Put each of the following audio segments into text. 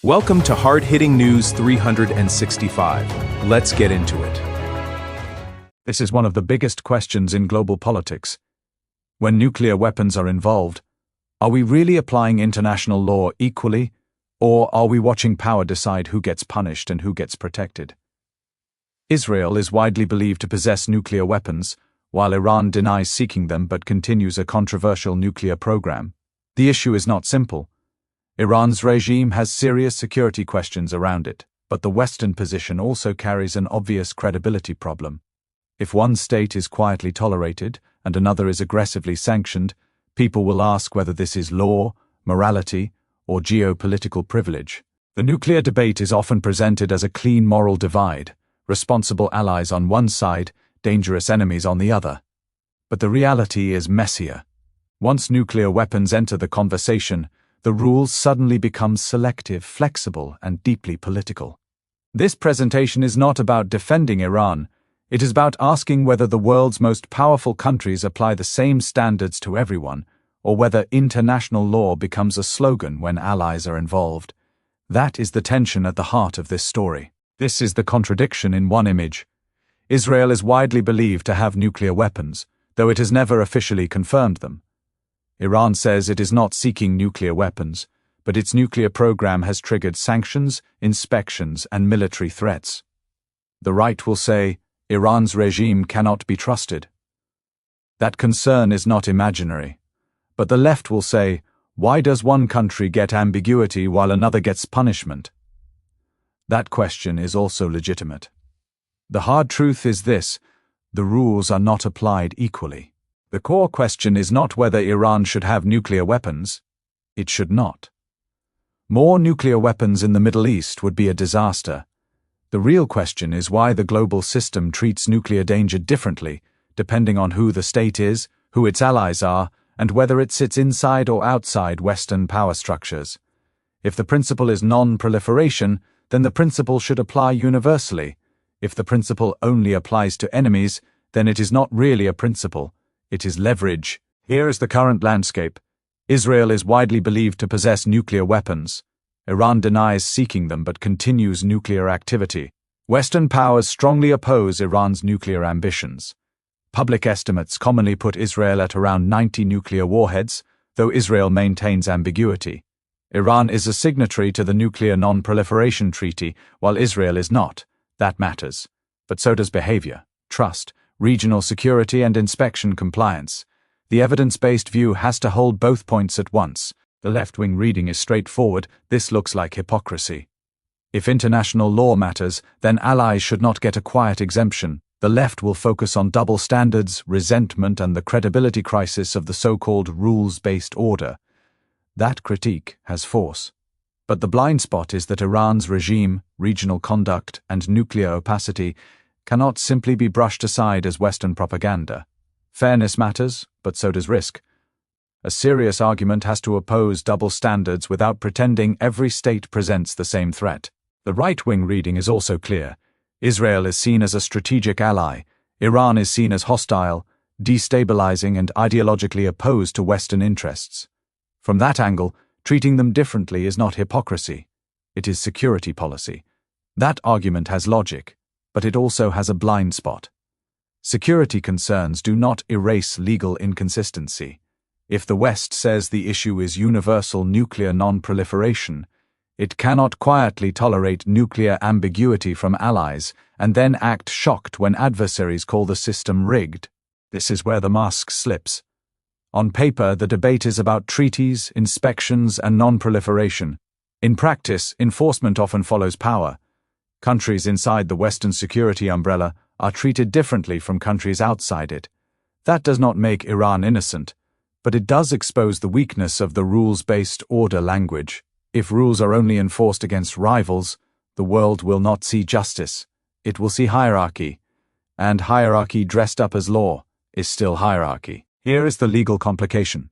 Welcome to Hard-Hitting News 365. Let's get into it. This is one of the biggest questions in global politics. When nuclear weapons are involved, are we really applying international law equally, or are we watching power decide who gets punished and who gets protected? Israel is widely believed to possess nuclear weapons, while Iran denies seeking them but continues a controversial nuclear program. The issue is not simple. Iran's regime has serious security questions around it, but the Western position also carries an obvious credibility problem. If one state is quietly tolerated and another is aggressively sanctioned, people will ask whether this is law, morality, or geopolitical privilege. The nuclear debate is often presented as a clean moral divide, responsible allies on one side, dangerous enemies on the other. But the reality is messier. Once nuclear weapons enter the conversation, the rules suddenly become selective, flexible, and deeply political. This presentation is not about defending Iran. It is about asking whether the world's most powerful countries apply the same standards to everyone, or whether international law becomes a slogan when allies are involved. That is the tension at the heart of this story. This is the contradiction in one image. Israel is widely believed to have nuclear weapons, though it has never officially confirmed them. Iran says it is not seeking nuclear weapons, but its nuclear program has triggered sanctions, inspections, and military threats. The right will say, Iran's regime cannot be trusted. That concern is not imaginary. But the left will say, why does one country get ambiguity while another gets punishment? That question is also legitimate. The hard truth is this: the rules are not applied equally. The core question is not whether Iran should have nuclear weapons. It should not. More nuclear weapons in the Middle East would be a disaster. The real question is why the global system treats nuclear danger differently, depending on who the state is, who its allies are, and whether it sits inside or outside Western power structures. If the principle is non-proliferation, then the principle should apply universally. If the principle only applies to enemies, then it is not really a principle. It is leverage. Here is the current landscape. Israel is widely believed to possess nuclear weapons. Iran denies seeking them but continues nuclear activity. Western powers strongly oppose Iran's nuclear ambitions. Public estimates commonly put Israel at around 90 nuclear warheads, though Israel maintains ambiguity. Iran is a signatory to the Nuclear Non-Proliferation Treaty, while Israel is not. That matters. But so does behavior, trust, regional security, and inspection compliance. The evidence-based view has to hold both points at once. The left-wing reading is straightforward: this looks like hypocrisy. If international law matters, then allies should not get a quiet exemption. The left will focus on double standards, resentment, and the credibility crisis of the so-called rules-based order. That critique has force. But the blind spot is that Iran's regime, regional conduct, and nuclear opacity cannot simply be brushed aside as Western propaganda. Fairness matters, but so does risk. A serious argument has to oppose double standards without pretending every state presents the same threat. The right-wing reading is also clear. Israel is seen as a strategic ally. Iran is seen as hostile, destabilizing, and ideologically opposed to Western interests. From that angle, treating them differently is not hypocrisy. It is security policy. That argument has logic, but it also has a blind spot. Security concerns do not erase legal inconsistency. If the West says the issue is universal nuclear non-proliferation, it cannot quietly tolerate nuclear ambiguity from allies and then act shocked when adversaries call the system rigged. This is where the mask slips. On paper, the debate is about treaties, inspections, and non-proliferation. In practice, enforcement often follows power. Countries inside the Western security umbrella are treated differently from countries outside it. That does not make Iran innocent, but it does expose the weakness of the rules-based order language. If rules are only enforced against rivals, the world will not see justice. It will see hierarchy, and hierarchy dressed up as law is still hierarchy. Here is the legal complication.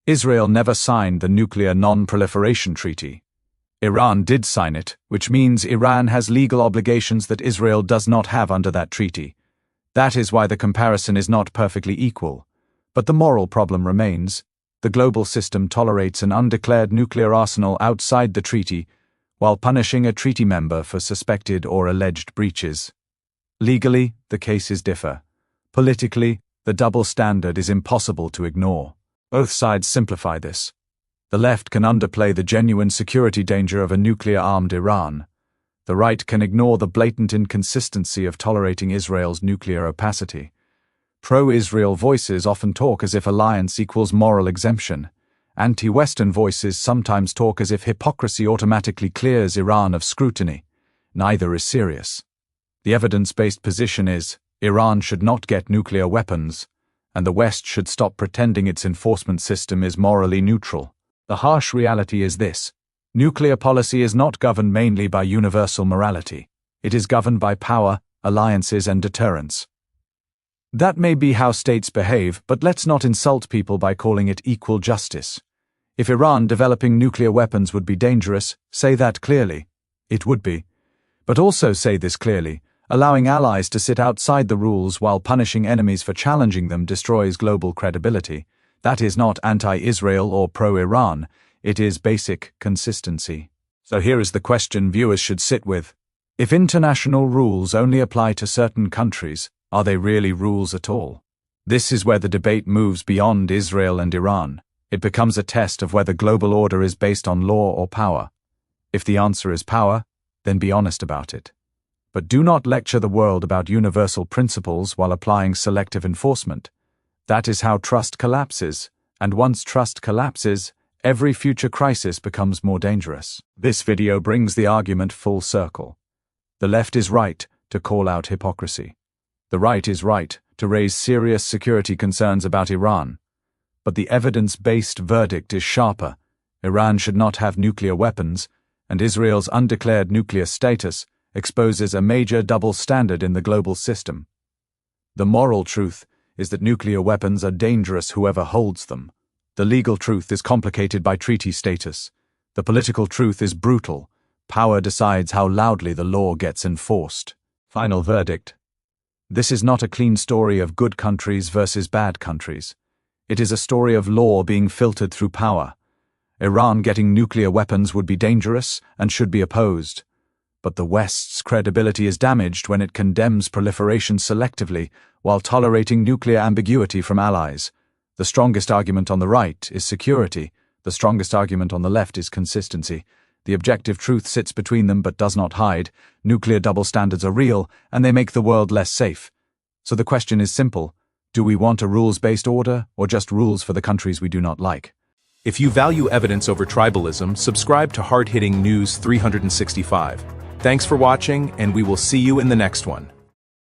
Israel never signed the Nuclear Non-Proliferation Treaty. Iran did sign it, which means Iran has legal obligations that Israel does not have under that treaty. That is why the comparison is not perfectly equal. But the moral problem remains. The global system tolerates an undeclared nuclear arsenal outside the treaty, while punishing a treaty member for suspected or alleged breaches. Legally, the cases differ. Politically, the double standard is impossible to ignore. Both sides simplify this. The left can underplay the genuine security danger of a nuclear-armed Iran. The right can ignore the blatant inconsistency of tolerating Israel's nuclear opacity. Pro-Israel voices often talk as if alliance equals moral exemption. Anti-Western voices sometimes talk as if hypocrisy automatically clears Iran of scrutiny. Neither is serious. The evidence-based position is, Iran should not get nuclear weapons, and the West should stop pretending its enforcement system is morally neutral. The harsh reality is this: nuclear policy is not governed mainly by universal morality. It is governed by power, alliances, and deterrence. That may be how states behave, but let's not insult people by calling it equal justice. If Iran developing nuclear weapons would be dangerous, say that clearly. It would be. But also say this clearly: allowing allies to sit outside the rules while punishing enemies for challenging them destroys global credibility. That is not anti-Israel or pro-Iran. It is basic consistency. So here is the question viewers should sit with. If international rules only apply to certain countries, are they really rules at all? This is where the debate moves beyond Israel and Iran. It becomes a test of whether global order is based on law or power. If the answer is power, then be honest about it. But do not lecture the world about universal principles while applying selective enforcement. That is how trust collapses, and once trust collapses, every future crisis becomes more dangerous. This video brings the argument full circle. The left is right to call out hypocrisy. The right is right to raise serious security concerns about Iran. But the evidence-based verdict is sharper. Iran should not have nuclear weapons, and Israel's undeclared nuclear status exposes a major double standard in the global system. The moral truth is that nuclear weapons are dangerous whoever holds them. The legal truth is complicated by treaty status. The political truth is brutal. Power decides how loudly the law gets enforced. Final verdict. This is not a clean story of good countries versus bad countries. It is a story of law being filtered through power. Iran getting nuclear weapons would be dangerous and should be opposed. But the West's credibility is damaged when it condemns proliferation selectively while tolerating nuclear ambiguity from allies. The strongest argument on the right is security. The strongest argument on the left is consistency. The objective truth sits between them but does not hide. Nuclear double standards are real, and they make the world less safe. So the question is simple. Do we want a rules-based order, or just rules for the countries we do not like? If you value evidence over tribalism, subscribe to Hard-Hitting News 365. Thanks for watching, and we will see you in the next one.